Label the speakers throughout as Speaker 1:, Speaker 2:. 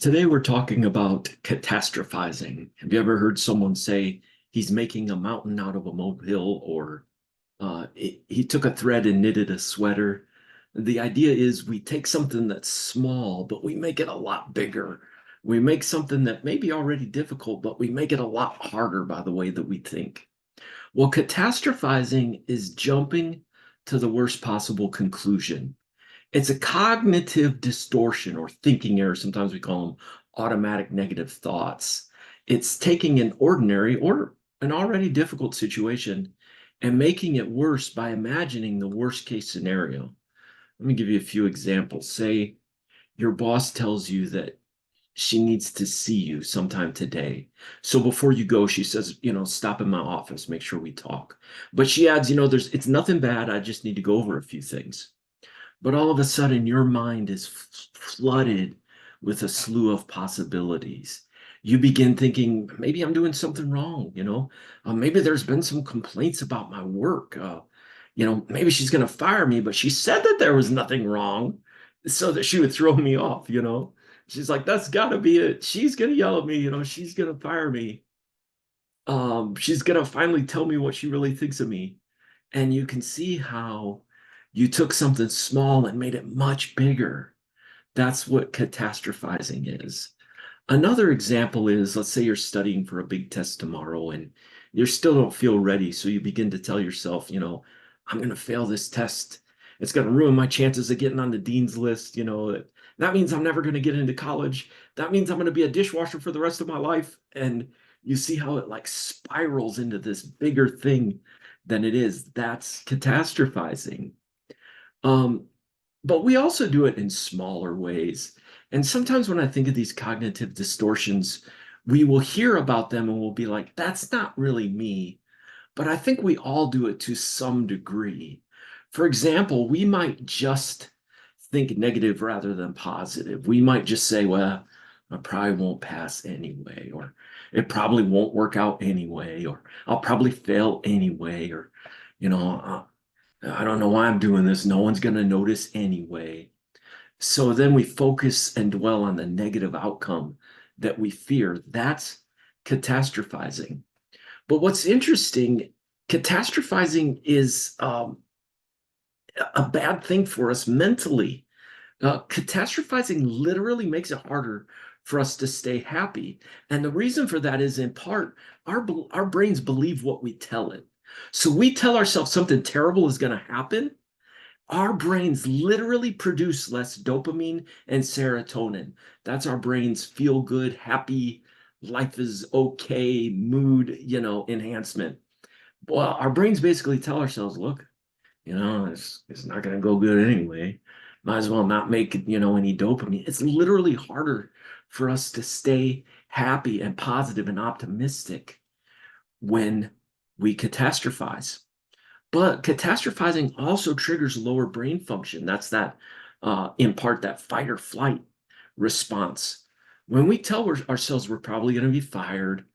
Speaker 1: Today we're talking about catastrophizing. Have you ever heard someone say he's making a mountain out of a molehill, or he took a thread and knitted a sweater? The idea is we take something that's small, but we make it a lot bigger. We make something that may be already difficult, but we make it a lot harder by the way that we think. Well, catastrophizing is jumping to the worst possible conclusion. It's a cognitive distortion or thinking error. Sometimes we call them automatic negative thoughts. It's taking an ordinary or an already difficult situation and making it worse by imagining the worst case scenario. Let me give you a few examples. Say your boss tells you that she needs to see you sometime today. So before you go, she says, stop in my office, make sure we talk. But she adds, it's nothing bad. I just need to go over a few things. But all of a sudden, your mind is flooded with a slew of possibilities. You begin thinking, maybe I'm doing something wrong, maybe there's been some complaints about my work. Maybe she's going to fire me, but she said that there was nothing wrong so that she would throw me off. She's like, that's got to be it. She's going to yell at me, she's going to fire me. She's going to finally tell me what she really thinks of me. And you can see how you took something small and made it much bigger. That's what catastrophizing is. Another example is, let's say you're studying for a big test tomorrow and you still don't feel ready. So you begin to tell yourself, I'm going to fail this test. It's going to ruin my chances of getting on the dean's list. That means I'm never going to get into college. That means I'm going to be a dishwasher for the rest of my life. And you see how it like spirals into this bigger thing than it is. That's catastrophizing. Um, but we also do it in smaller ways. And sometimes when I think of these cognitive distortions, we will hear about them and we'll be like, that's not really me. But I think we all do it to some degree. For example, we might just think negative rather than positive. We might just say, well, I probably won't pass anyway, or it probably won't work out anyway, or I'll probably fail anyway, or, I don't know why I'm doing this. No one's going to notice anyway. So then we focus and dwell on the negative outcome that we fear. That's catastrophizing. But what's interesting, catastrophizing is a bad thing for us mentally. Catastrophizing literally makes it harder for us to stay happy. And the reason for that is in part, our brains believe what we tell it. So we tell ourselves something terrible is going to happen. Our brains literally produce less dopamine and serotonin. That's our brains feel good, happy, life is okay, mood, enhancement. Well, our brains basically tell ourselves, look, it's not going to go good anyway. Might as well not make, any dopamine. It's literally harder for us to stay happy and positive and optimistic when we catastrophize. But catastrophizing also triggers lower brain function. That's in part, that fight or flight response. When we tell ourselves we're probably going to be fired,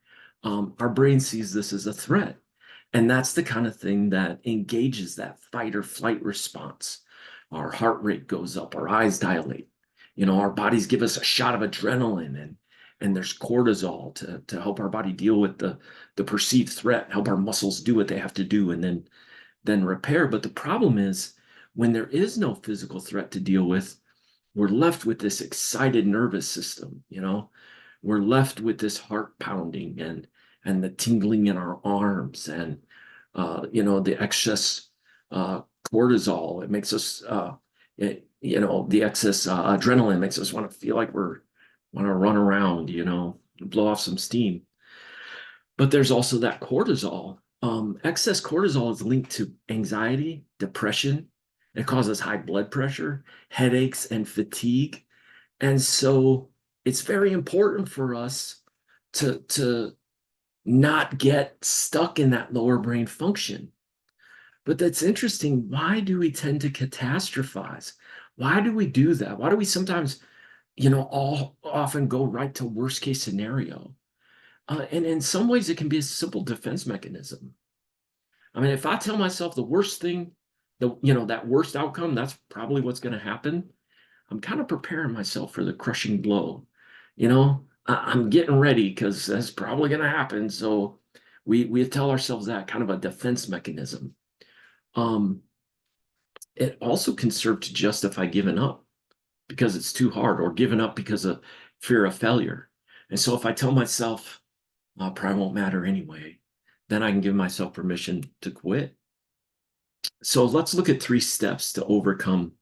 Speaker 1: our brain sees this as a threat. And that's the kind of thing that engages that fight or flight response. Our heart rate goes up, our eyes dilate. Our bodies give us a shot of adrenaline, and there's cortisol to help our body deal with the perceived threat, help our muscles do what they have to do, and then repair. But the problem is when there is no physical threat to deal with, we're left with this excited nervous system. We're left with this heart pounding and the tingling in our arms and the excess cortisol. It makes us the excess adrenaline makes us want to feel like want to run around, blow off some steam. But there's also that cortisol. Excess cortisol is linked to anxiety, depression. It causes high blood pressure, headaches, and fatigue. And so it's very important for us to not get stuck in that lower brain function. But that's interesting. Why do we tend to catastrophize? Why do we do that? Why do we sometimes, often go right to worst case scenario? And in some ways, it can be a simple defense mechanism. I mean, if I tell myself the worst thing, that worst outcome, that's probably what's going to happen. I'm kind of preparing myself for the crushing blow. I'm getting ready because that's probably going to happen. So we tell ourselves that kind of a defense mechanism. Um, it also can serve to justify giving up because it's too hard, or giving up because of fear of failure. And so if I tell myself, probably won't matter anyway, then I can give myself permission to quit. So let's look at 3 steps to overcome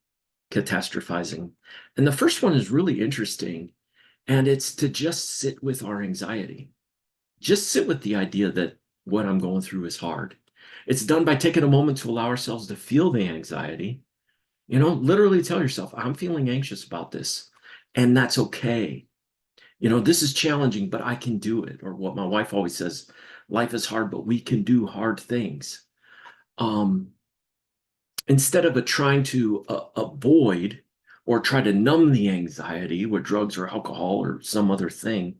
Speaker 1: catastrophizing. And the first one is really interesting, and it's to just sit with our anxiety. Just sit with the idea that what I'm going through is hard. It's done by taking a moment to allow ourselves to feel the anxiety. Literally tell yourself, I'm feeling anxious about this, and that's okay. This is challenging, but I can do it. Or what my wife always says, life is hard, but we can do hard things. Um, Instead of trying to avoid or try to numb the anxiety with drugs or alcohol or some other thing,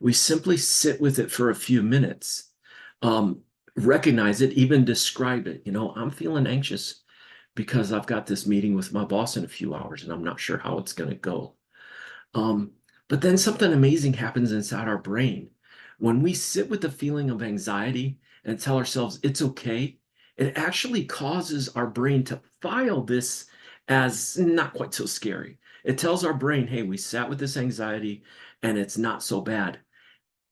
Speaker 1: we simply sit with it for a few minutes. Um, Recognize it, even describe it. I'm feeling anxious because I've got this meeting with my boss in a few hours and I'm not sure how it's going to go. Um, but then something amazing happens inside our brain. When we sit with the feeling of anxiety and tell ourselves it's okay, it actually causes our brain to file this as not quite so scary. It tells our brain, hey, we sat with this anxiety and it's not so bad.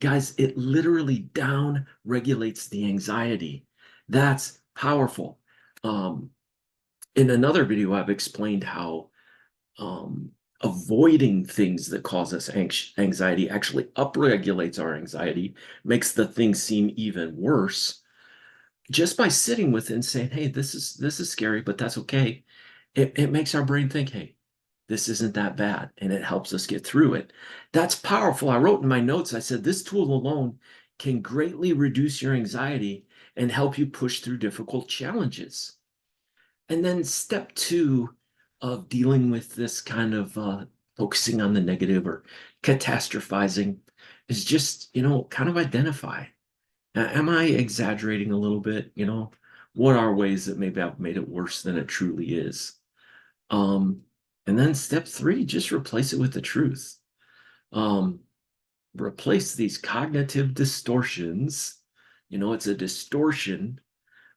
Speaker 1: Guys, it literally down regulates the anxiety. That's powerful. Um, in another video, I've explained how um, avoiding things that cause us anxiety actually upregulates our anxiety, makes the thing seem even worse. Just by sitting with it and saying, "Hey, this is scary, but that's okay." It makes our brain think, "Hey, this isn't that bad," and it helps us get through it. That's powerful. I wrote in my notes, I said, this tool alone can greatly reduce your anxiety and help you push through difficult challenges. And then step 2 of dealing with this kind of focusing on the negative or catastrophizing is just, kind of identify. Am I exaggerating a little bit? What are ways that maybe I've made it worse than it truly is? Um, and then step 3, just replace it with the truth. Um, Replace these cognitive distortions. It's a distortion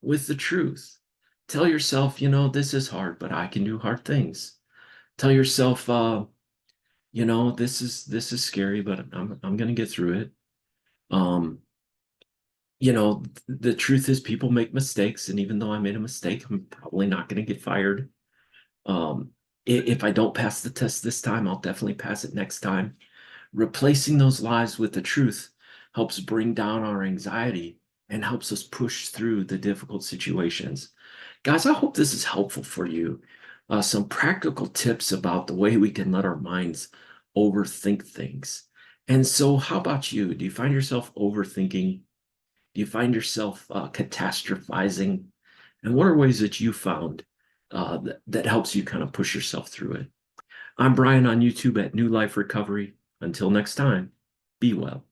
Speaker 1: with the truth. Tell yourself, this is hard, but I can do hard things. Tell yourself, this is scary, but I'm gonna get through it. Um, the truth is people make mistakes, and even though I made a mistake, I'm probably not gonna get fired. If I don't pass the test this time, I'll definitely pass it next time. Replacing those lies with the truth helps bring down our anxiety and helps us push through the difficult situations. Guys, I hope this is helpful for you. Some practical tips about the way we can let our minds overthink things. And so, how about you? Do you find yourself overthinking? Do you find yourself catastrophizing? And what are ways that you found that helps you kind of push yourself through it? I'm Brian on YouTube at New Life Recovery. Until next time, be well.